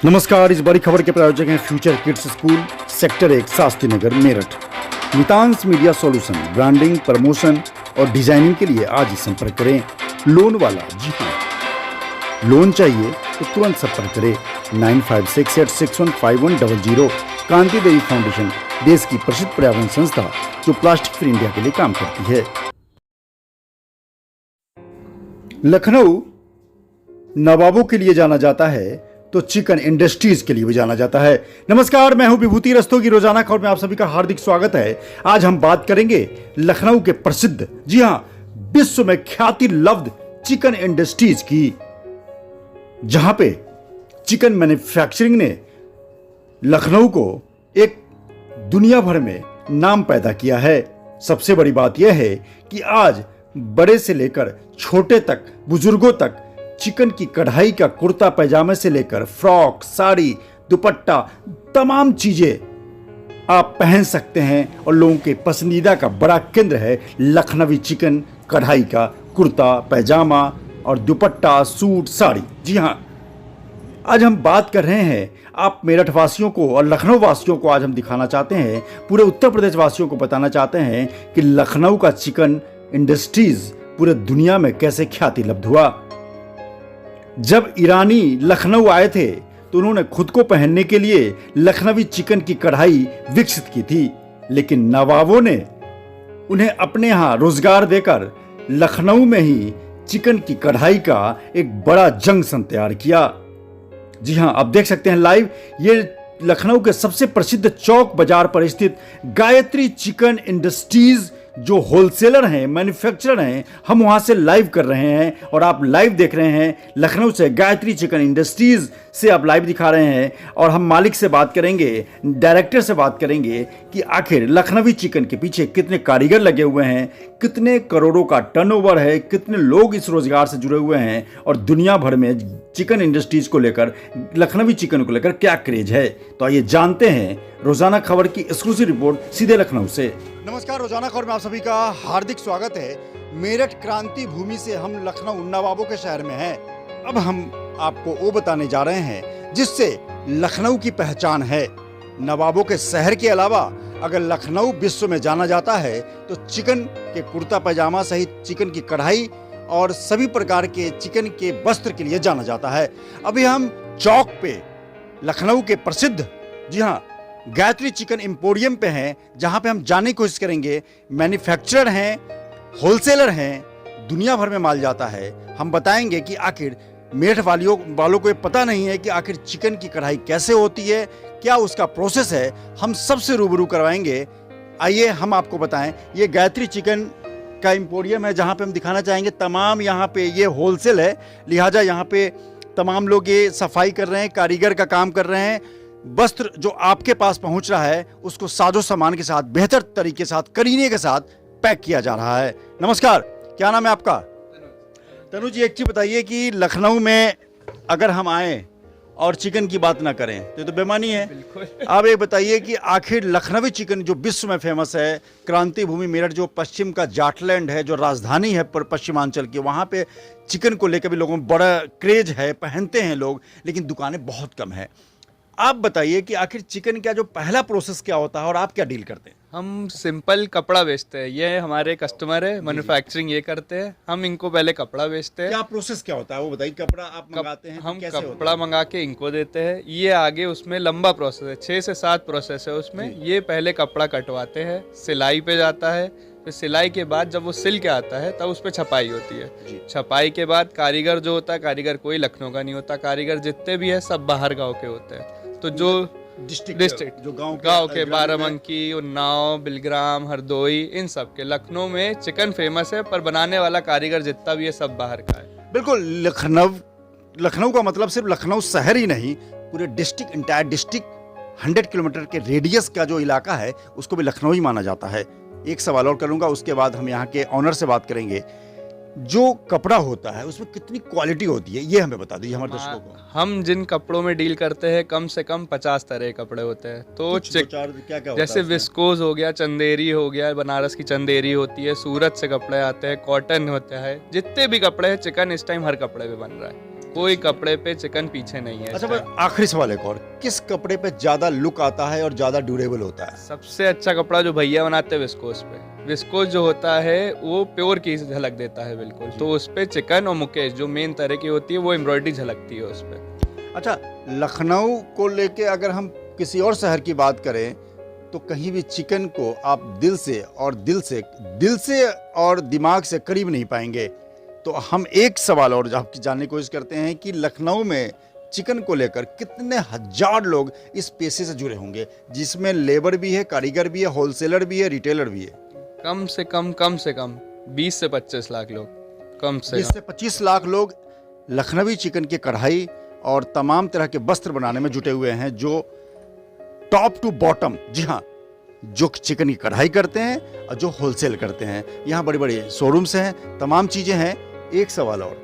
नमस्कार। इस बड़ी खबर के प्रायोजक हैं future kids school, sector 1, Shastri Nagar, Meerut. Nitansh media solution, branding, promotion और डिजाइनिंग के लिए आज ही संपर्क करें। लोन वाला, जी हाँ, लोन चाहिए तो तुरंत संपर्क करें 9568615100। कांति देवी फाउंडेशन, देश की प्रसिद्ध पर्यावरण संस्था जो प्लास्टिक फ्री इंडिया के लिए काम करती है। लखनऊ नवाबों के लिए जाना जाता है तो चिकन इंडस्ट्रीज के लिए भी जाना जाता है। नमस्कार, मैं हूं विभूति रस्तोगी। रोजाना खबर में आप सभी का हार्दिक स्वागत है। आज हम बात करेंगे लखनऊ के प्रसिद्ध, जी हां, विश्व में ख्याति लब्ध चिकन इंडस्ट्रीज की, जहां पे चिकन मैन्युफैक्चरिंग ने लखनऊ को एक दुनिया भर में नाम पैदा किया है। सबसे बड़ी बात यह है कि आज बड़े से लेकर छोटे तक, बुजुर्गों तक चिकन की कढ़ाई का कुर्ता पैजामे से लेकर फ्रॉक, साड़ी, दुपट्टा, तमाम चीजें आप पहन सकते हैं और लोगों के पसंदीदा का बड़ा केंद्र है लखनवी चिकन कढ़ाई का कुर्ता पैजामा और दुपट्टा, सूट, साड़ी। जी हां, आज हम बात कर रहे हैं, आप मेरठ वासियों को और लखनऊ वासियों को आज हम दिखाना चाहते हैं, पूरे उत्तर प्रदेश वासियों को बताना चाहते हैं कि लखनऊ का चिकन इंडस्ट्रीज पूरे दुनिया में कैसे ख्याति लब्ध हुआ। जब ईरानी लखनऊ आए थे तो उन्होंने खुद को पहनने के लिए लखनवी चिकन की कढ़ाई विकसित की थी, लेकिन नवाबों ने उन्हें अपने यहां रोजगार देकर लखनऊ में ही चिकन की कढ़ाई का एक बड़ा जंक्शन तैयार किया। जी हां, आप देख सकते हैं लाइव, ये लखनऊ के सबसे प्रसिद्ध चौक बाजार पर स्थित गायत्री चिकन इंडस्ट्रीज जो होलसेलर हैं, मैन्युफैक्चरर हैं, हम वहां से लाइव कर रहे हैं और आप लाइव देख रहे हैं। लखनऊ से गायत्री चिकन इंडस्ट्रीज से आप लाइव दिखा रहे हैं और हम मालिक से बात करेंगे, डायरेक्टर से बात करेंगे कि आखिर लखनवी चिकन के पीछे कितने कारीगर लगे हुए हैं, कितने करोड़ों का टर्नओवर है, कितने लोग इस रोजगार से जुड़े हुए हैं और दुनिया भर में चिकन इंडस्ट्रीज को लेकर, लखनवी चिकन को लेकर क्या क्रेज है। तो आइए जानते हैं रोजाना खबर की एक्सक्लूसिव रिपोर्ट सीधे लखनऊ से। नमस्कार, रोजाना खबर में आप सभी का हार्दिक स्वागत है। मेरठ क्रांति भूमि से हम लखनऊ नवाबों के शहर में हैं। अब हम आपको वो बताने जा रहे हैं जिससे लखनऊ की पहचान है। नवाबों के शहर के अलावा अगर लखनऊ विश्व में जाना जाता है तो चिकन के कुर्ता पैजामा सहित चिकन की कढ़ाई और सभी प्रकार के चिकन के वस्त्र के लिए जाना जाता है। अभी हम चौक पे लखनऊ के प्रसिद्ध, जी हाँ, गायत्री चिकन एम्पोरियम पे हैं, जहां पे हम जानने की कोशिश करेंगे। मैन्युफैक्चरर हैं, होलसेलर हैं, दुनिया भर में माल जाता है। हम बताएंगे कि आखिर मेरठ वालों को ये पता नहीं है कि आखिर चिकन की कढ़ाई कैसे होती है, क्या उसका प्रोसेस है, हम सबसे रूबरू करवाएंगे। आइए हम आपको बताएं, ये गायत्री चिकन का एम्पोरियम है जहां पे हम दिखाना चाहेंगे तमाम, यहाँ पे ये होलसेल है, लिहाजा यहाँ पे तमाम लोग ये सफाई कर रहे हैं, कारीगर का काम कर रहे हैं। वस्त्र जो आपके पास पहुंच रहा है उसको साजो सामान के साथ, बेहतर तरीके के साथ, करीने के साथ पैक किया जा रहा है। नमस्कार, क्या नाम है आपका? तनु जी, एक चीज बताइए कि लखनऊ में अगर हम आए और चिकन की बात ना करें तो बेमानी है। आप ये बताइए कि आखिर लखनवी चिकन जो विश्व में फेमस है, क्रांति भूमि मेरठ जो पश्चिम का जाटलैंड है, जो राजधानी है पश्चिमांचल की, वहाँ पे चिकन को लेकर भी लोगों में बड़ा क्रेज है, पहनते हैं लोग, लेकिन दुकानें बहुत कम है। आप बताइए कि आखिर चिकन का जो पहला प्रोसेस क्या होता है और आप क्या डील करते हैं? हम सिंपल कपड़ा बेचते हैं, ये हमारे कस्टमर है, मैन्युफैक्चरिंग ये करते हैं, हम इनको पहले कपड़ा बेचते हैं। क्या प्रोसेस क्या होता है वो बताइए। कपड़ा आप मंगाते हैं, हम कैसे कपड़ा मंगा के इनको देते हैं। ये आगे उसमें लंबा प्रोसेस है, 6 से 7 प्रोसेस है उसमें। ये पहले कपड़ा कटवाते हैं, सिलाई पे जाता है, फिर सिलाई के बाद जब वो सिल के आता है तब उस पर छपाई होती है। छपाई के बाद कारीगर जो होता है, कारीगर कोई लखनऊ का नहीं होता, कारीगर जितने भी है सब बाहर गाँव के होते हैं। तो जो डिस्ट्रिक्ट जो गांव के बाराबंकी, उन्नाव, बिलग्राम, हरदोई, इन सब के लखनऊ में चिकन फेमस है, पर बनाने वाला कारीगर जितना भी है सब बाहर का है। बिल्कुल, लखनऊ का मतलब सिर्फ लखनऊ शहर ही नहीं, पूरे डिस्ट्रिक्ट, इंटायर डिस्ट्रिक्ट 100 किलोमीटर के रेडियस का जो इलाका है उसको भी लखनऊ ही माना जाता है। एक सवाल और करूंगा, उसके बाद हम यहाँ के ऑनर से बात करेंगे। जो कपड़ा होता है उसमें कितनी क्वालिटी होती है, ये हमें बता दीजिए हमारे दर्शकों को। हम जिन कपड़ों में डील करते हैं कम से कम 50 तरह के कपड़े होते हैं। तो क्या जैसे विस्कोस हो गया, चंदेरी हो गया, बनारस की चंदेरी होती है, सूरत से कपड़े आते हैं, कॉटन होता है, जितने भी कपड़े हैं चिकन इस टाइम हर कपड़े पे बन रहा है। कोई कपड़े पे चिकन पीछे नहीं है। अच्छा, बस आखिरी सवाल एक और, किस कपड़े पे ज्यादा लुक आता है और ज्यादा ड्यूरेबल होता है? सबसे अच्छा कपड़ा जो भैया बनाते हैं विस्कोस पे, विस्कोस जो होता है वो प्योर की झलक देता है बिल्कुल। तो उस पे चिकन और मुकेश जो मेन तरह की होती है वो एम्ब्रॉयडरी झलकती है उस पे। अच्छा, लखनऊ को लेके अगर हम किसी और शहर की बात करें तो कहीं भी चिकन को आप दिल से और दिमाग से करीब नहीं पाएंगे। तो हम एक सवाल और आपकी जानने की कोशिश करते हैं कि लखनऊ में चिकन को लेकर कितने हजार लोग इस पेशे से जुड़े होंगे, जिसमें लेबर भी है, कारीगर भी है, होलसेलर भी है, रिटेलर भी है। कम से कम 20 से 25 लाख लोग, कम से 20 से 25 लाख लोग लखनवी चिकन की कढ़ाई और तमाम तरह के वस्त्र बनाने में जुटे हुए हैं, जो टॉप टू बॉटम, जी हाँ, जो चिकन की कढ़ाई करते हैं और जो होलसेल करते हैं। यहाँ बड़े बड़े शोरूम्स हैं, तमाम चीजें हैं। एक सवाल और,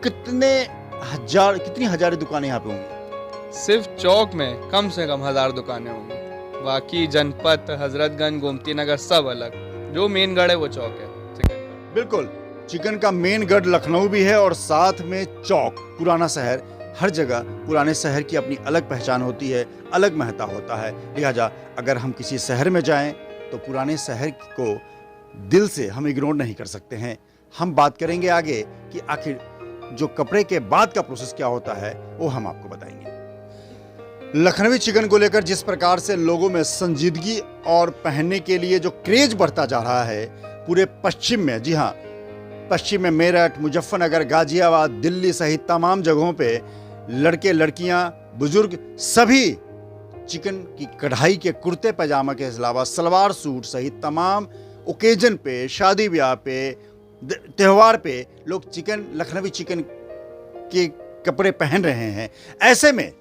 कितनी हजारें दुकानें यहाँ पे होंगी? सिर्फ चौक में कम से कम 1000 दुकानें होंगी। बाकी जनपद, हजरतगंज, गोमती नगर सब अलग। जो मेन गढ़ है वो चौक है चिकन का। बिल्कुल, चिकन का मेन गढ़ लखनऊ भी है और साथ में चौक, पुराना शहर। हर जगह पुराने शहर की अपनी अलग पहचान होती है, अलग महत्ता होता है। लिहाजा अगर हम किसी शहर में जाएं तो पुराने शहर को दिल से हम इग्नोर नहीं कर सकते हैं। हम बात करेंगे आगे कि आखिर जो कपड़े के बाद का प्रोसेस क्या होता है, वो हम आपको बताएंगे। लखनवी चिकन को लेकर जिस प्रकार से लोगों में संजीदगी और पहनने के लिए जो क्रेज बढ़ता जा रहा है पूरे पश्चिम में, जी हाँ, पश्चिम में मेरठ, मुजफ्फरनगर, गाजियाबाद, दिल्ली सहित तमाम जगहों पे लड़के लड़कियां, बुजुर्ग सभी चिकन की कढ़ाई के कुर्ते पैजामा के अलावा सलवार सूट सहित तमाम ओकेजन पे, शादी ब्याह पे, त्योहार पे लोग लखनवी चिकन के कपड़े पहन रहे हैं। ऐसे में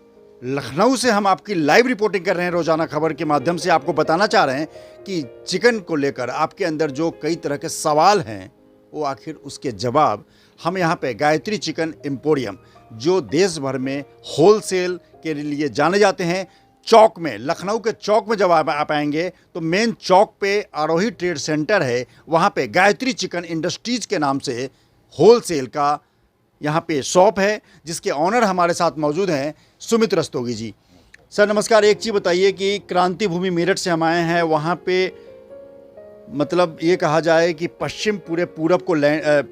लखनऊ से हम आपकी लाइव रिपोर्टिंग कर रहे हैं रोजाना खबर के माध्यम से। आपको बताना चाह रहे हैं कि चिकन को लेकर आपके अंदर जो कई तरह के सवाल हैं, वो आखिर उसके जवाब हम यहाँ पे गायत्री चिकन एम्पोरियम, जो देश भर में होलसेल के लिए जाने जाते हैं, चौक में, लखनऊ के चौक में जब आप आएंगे तो मेन चौक पे आरोही ट्रेड सेंटर है, वहाँ पे गायत्री चिकन इंडस्ट्रीज के नाम से होलसेल का यहाँ पे शॉप है, जिसके ऑनर हमारे साथ मौजूद हैं सुमित रस्तोगी जी। सर नमस्कार। एक चीज़ बताइए कि क्रांति भूमि मेरठ से हम आए हैं, वहाँ पे मतलब ये कहा जाए कि पश्चिम पूरे पूरब को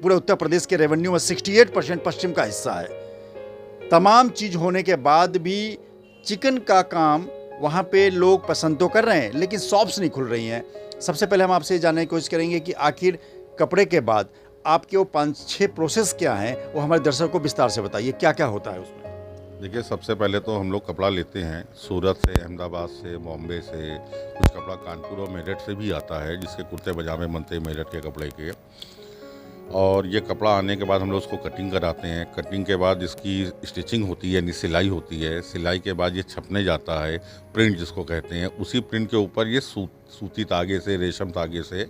पूरे उत्तर प्रदेश के रेवेन्यू में 68% पश्चिम का हिस्सा है। तमाम चीज़ होने के बाद भी चिकन का काम वहाँ पे लोग पसंद तो कर रहे हैं, लेकिन शॉप्स नहीं खुल रही हैं। सबसे पहले हम आपसे जानने की कोशिश करेंगे कि आखिर कपड़े के बाद आपके वो 5-6 प्रोसेस क्या हैं, वो हमारे दर्शकों को विस्तार से बताइए, क्या क्या होता है उसमें। देखिए, सबसे पहले तो हम लोग कपड़ा लेते हैं सूरत से, अहमदाबाद से, बॉम्बे से, कुछ कपड़ा कानपुर और मेरठ से भी आता है, जिसके कुर्ते पजामे बनते हैं मेरठ के कपड़े के। और ये कपड़ा आने के बाद हम लोग उसको कटिंग कराते हैं। कटिंग के बाद इसकी स्टिचिंग होती है, यानी सिलाई होती है। सिलाई के बाद ये छपने जाता है, प्रिंट जिसको कहते हैं। उसी प्रिंट के ऊपर ये सूती धागे से, रेशम धागे से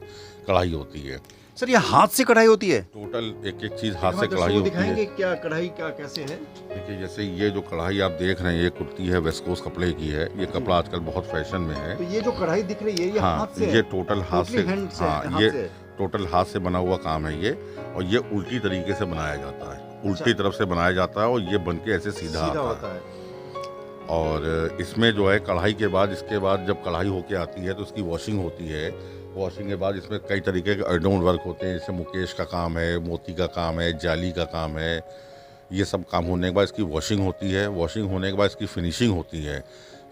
कढ़ाई होती है। सर ये हाथ से कढ़ाई होती है? टोटल एक एक चीज़ हाथ से कढ़ाई होती है। क्या कढ़ाई क्या कैसे है? देखिए, जैसे ये जो कढ़ाई आप देख रहे हैं, ये कुर्ती है, वेस्कोस कपड़े की है। ये कपड़ा आजकल बहुत फैशन में है। तो ये जो कढ़ाई दिख रही है, ये हाँ, हाथ से ये टोटल हाथ से, हाँ, ये टोटल हाथ से बना हुआ काम है ये। और ये उल्टी तरीके से बनाया जाता है, उल्टी तरफ से बनाया जाता है, और ये बन के ऐसे सीधा आता है। और इसमें जो है कढ़ाई के बाद, इसके बाद जब कढ़ाई होके आती है तो उसकी वॉशिंग होती है। वॉशिंग के बाद इसमें कई तरीके के एडोन वर्क होते हैं, जैसे मुकेश का काम है, मोती का काम है, जाली का काम है। ये सब काम होने के बाद इसकी वॉशिंग होती है। वॉशिंग होने के बाद इसकी फिनिशिंग होती है।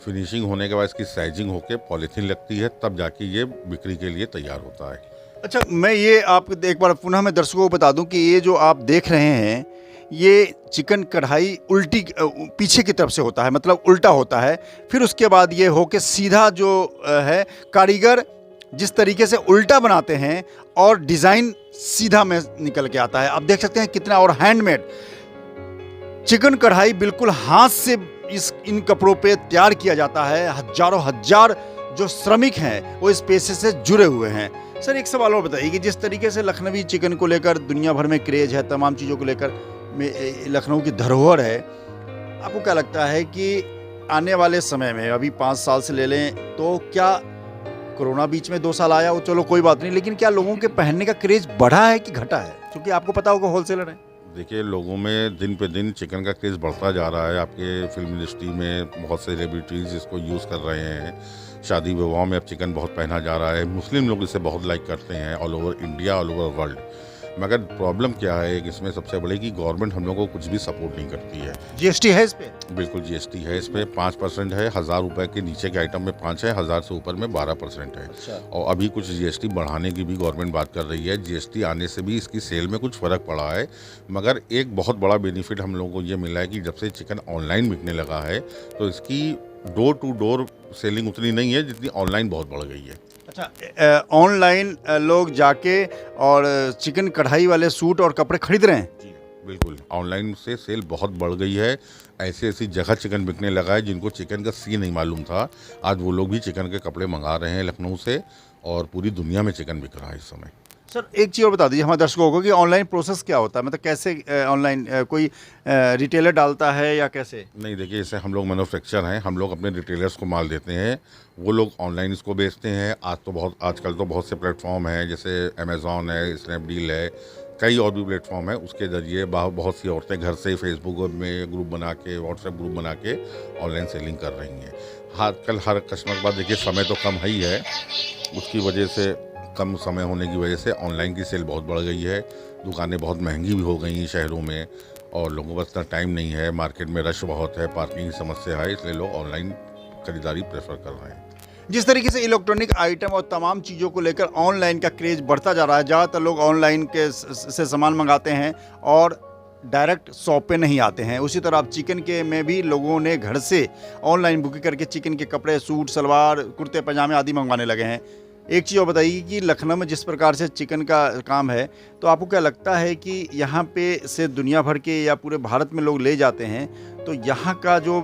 फिनिशिंग होने के बाद इसकी साइजिंग होके पॉलीथीन लगती है, तब जाके ये बिक्री के लिए तैयार होता है। अच्छा, मैं ये आपको एक बार पुनः मैं दर्शकों को बता दूं कि ये जो आप देख रहे हैं, ये चिकन कढ़ाई उल्टी पीछे की तरफ से होता है, मतलब उल्टा होता है। फिर उसके बाद ये होके सीधा जो है, कारीगर जिस तरीके से उल्टा बनाते हैं और डिज़ाइन सीधा में निकल के आता है। आप देख सकते हैं कितना, और हैंडमेड चिकन कढ़ाई बिल्कुल हाथ से इन कपड़ों पे तैयार किया जाता है। हजारों हजार जो श्रमिक हैं वो इस पेशे से जुड़े हुए हैं। सर एक सवाल और बताइए कि जिस तरीके से लखनवी चिकन को लेकर दुनिया भर में क्रेज है, तमाम चीज़ों को लेकर लखनऊ की धरोहर है, आपको क्या लगता है कि आने वाले समय में, अभी 5 साल से ले लें तो क्या, कोरोना बीच में 2 साल आया वो चलो कोई बात नहीं, लेकिन क्या लोगों के पहनने का क्रेज बढ़ा है कि घटा है? क्योंकि आपको पता होगा होलसेलर है। देखिए, लोगों में दिन पे दिन चिकन का क्रेज़ बढ़ता जा रहा है। आपके फिल्म इंडस्ट्री में बहुत से सेलिब्रिटीज़ इसको यूज़ कर रहे हैं। शादी विवाहों में अब चिकन बहुत पहना जा रहा है। मुस्लिम लोग इसे बहुत लाइक करते हैं all over India, all over world. मगर प्रॉब्लम क्या है कि इसमें सबसे बड़ी कि गवर्नमेंट हम लोगों को कुछ भी सपोर्ट नहीं करती है। जीएसटी है इस पे? बिल्कुल जीएसटी है इस पे, 5% है। 1000 रुपये के नीचे के आइटम में 5 है, 1000 से ऊपर में 12% है। अच्छा। और अभी कुछ जीएसटी बढ़ाने की भी गवर्नमेंट बात कर रही है। जीएसटी आने से भी इसकी सेल में कुछ फ़र्क पड़ा है। मगर एक बहुत बड़ा बेनिफिट हम लोगों को ये मिला है कि जब से चिकन ऑनलाइन बिकने लगा है तो इसकी डोर टू डोर सेलिंग उतनी नहीं है जितनी ऑनलाइन बहुत बढ़ गई है। अच्छा, ऑनलाइन लोग जाके और चिकन कढ़ाई वाले सूट और कपड़े खरीद रहे हैं? जी बिल्कुल, ऑनलाइन से सेल बहुत बढ़ गई है। ऐसी ऐसी जगह चिकन बिकने लगा है जिनको चिकन का सी नहीं मालूम था। आज वो लोग भी चिकन के कपड़े मंगा रहे हैं लखनऊ से, और पूरी दुनिया में चिकन बिक रहा है इस समय। सर, एक चीज़ और बता दीजिए हमारे दर्शकों को कि ऑनलाइन प्रोसेस क्या होता है, मतलब कैसे ऑनलाइन कोई रिटेलर डालता है या कैसे? नहीं, देखिए, इसे हम लोग मैन्युफैक्चर हैं, हम लोग अपने रिटेलर्स को माल देते हैं, वो लोग ऑनलाइन इसको बेचते हैं। आजकल तो बहुत से प्लेटफॉर्म हैं, जैसे अमेज़ॉन है, स्नैपडील है, कई और भी प्लेटफॉर्म है। उसके ज़रिए बहुत सी औरतें घर से फेसबुक में ग्रुप बना के, व्हाट्सएप ग्रुप बना के ऑनलाइन सेलिंग कर रही हैं। आजकल हर कस्टमर के पास देखिए समय तो कम ही है, उसकी वजह से, कम समय होने की वजह से ऑनलाइन की सेल बहुत बढ़ गई है। दुकानें बहुत महंगी भी हो गई हैं शहरों में, और लोगों को इतना टाइम नहीं है, मार्केट में रश बहुत है, पार्किंग की समस्या है, इसलिए लोग ऑनलाइन खरीदारी प्रेफर कर रहे हैं। जिस तरीके से इलेक्ट्रॉनिक आइटम और तमाम चीज़ों को लेकर ऑनलाइन का क्रेज बढ़ता जा रहा है, ज़्यादातर लोग ऑनलाइन के से सामान मंगाते हैं और डायरेक्ट शॉप पे नहीं आते हैं। उसी तरह अब चिकन के में भी लोगों ने घर से ऑनलाइन बुकिंग करके चिकन के कपड़े, सूट, सलवार, कुर्ते पैजामे आदि मंगवाने लगे हैं। एक चीज़ और बताइए कि लखनऊ में जिस प्रकार से चिकन का काम है, तो आपको क्या लगता है कि यहाँ पे से दुनिया भर के या पूरे भारत में लोग ले जाते हैं, तो यहाँ का जो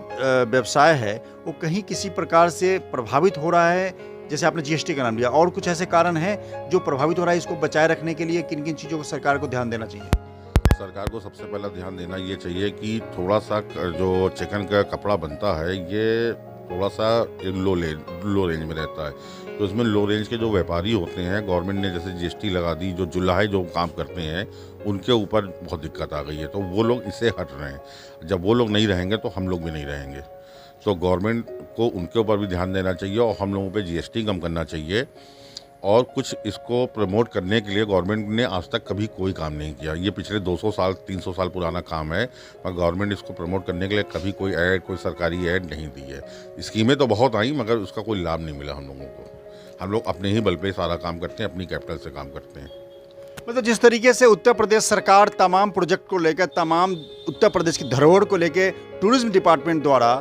व्यवसाय है वो कहीं किसी प्रकार से प्रभावित हो रहा है? जैसे आपने जीएसटी का नाम लिया, और कुछ ऐसे कारण हैं जो प्रभावित हो रहा है? इसको बचाए रखने के लिए किन किन चीज़ों को सरकार को ध्यान देना चाहिए? सरकार को सबसे पहला ध्यान देना ये चाहिए कि थोड़ा सा जो चिकन का कपड़ा बनता है, ये थोड़ा सा लो रेंज में रहता है। तो इसमें लो रेंज के जो व्यापारी होते हैं, गवर्नमेंट ने जैसे जीएसटी लगा दी, जो जुलाहे जो काम करते हैं उनके ऊपर बहुत दिक्कत आ गई है, तो वो लोग इससे हट रहे हैं। जब वो लोग नहीं रहेंगे तो हम लोग भी नहीं रहेंगे। तो गवर्नमेंट को उनके ऊपर भी ध्यान देना चाहिए और हम लोगों पे जीएसटी कम करना चाहिए। और कुछ इसको प्रमोट करने के लिए गवर्नमेंट ने आज तक कभी कोई काम नहीं किया। ये पिछले 200 साल 300 साल पुराना काम है, पर गवर्नमेंट इसको प्रमोट करने के लिए कभी कोई सरकारी ऐड नहीं दी है। स्कीमें तो बहुत आई, मगर उसका कोई लाभ नहीं मिला हम लोगों को। हम लोग अपने ही बल पे सारा काम करते हैं, अपनी कैपिटल से काम करते हैं। मतलब जिस तरीके से उत्तर प्रदेश सरकार तमाम प्रोजेक्ट को लेकर, तमाम उत्तर प्रदेश की धरोहर को लेकर टूरिज्म डिपार्टमेंट द्वारा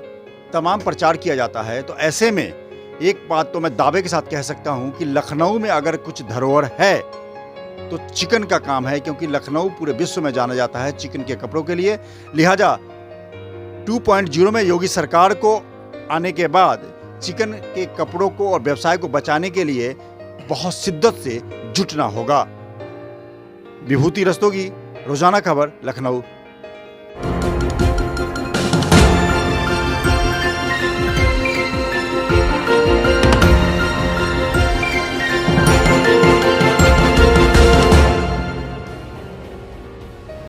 तमाम प्रचार किया जाता है, तो ऐसे में एक बात तो मैं दावे के साथ कह सकता हूं कि लखनऊ में अगर कुछ धरोहर है तो चिकन का काम है, क्योंकि लखनऊ पूरे विश्व में जाना जाता है चिकन के कपड़ों के लिए। लिहाजा 2.0 में योगी सरकार को आने के बाद चिकन के कपड़ों को और व्यवसाय को बचाने के लिए बहुत शिद्दत से जुटना होगा। विभूति रस्तोगी, रोजाना खबर, लखनऊ।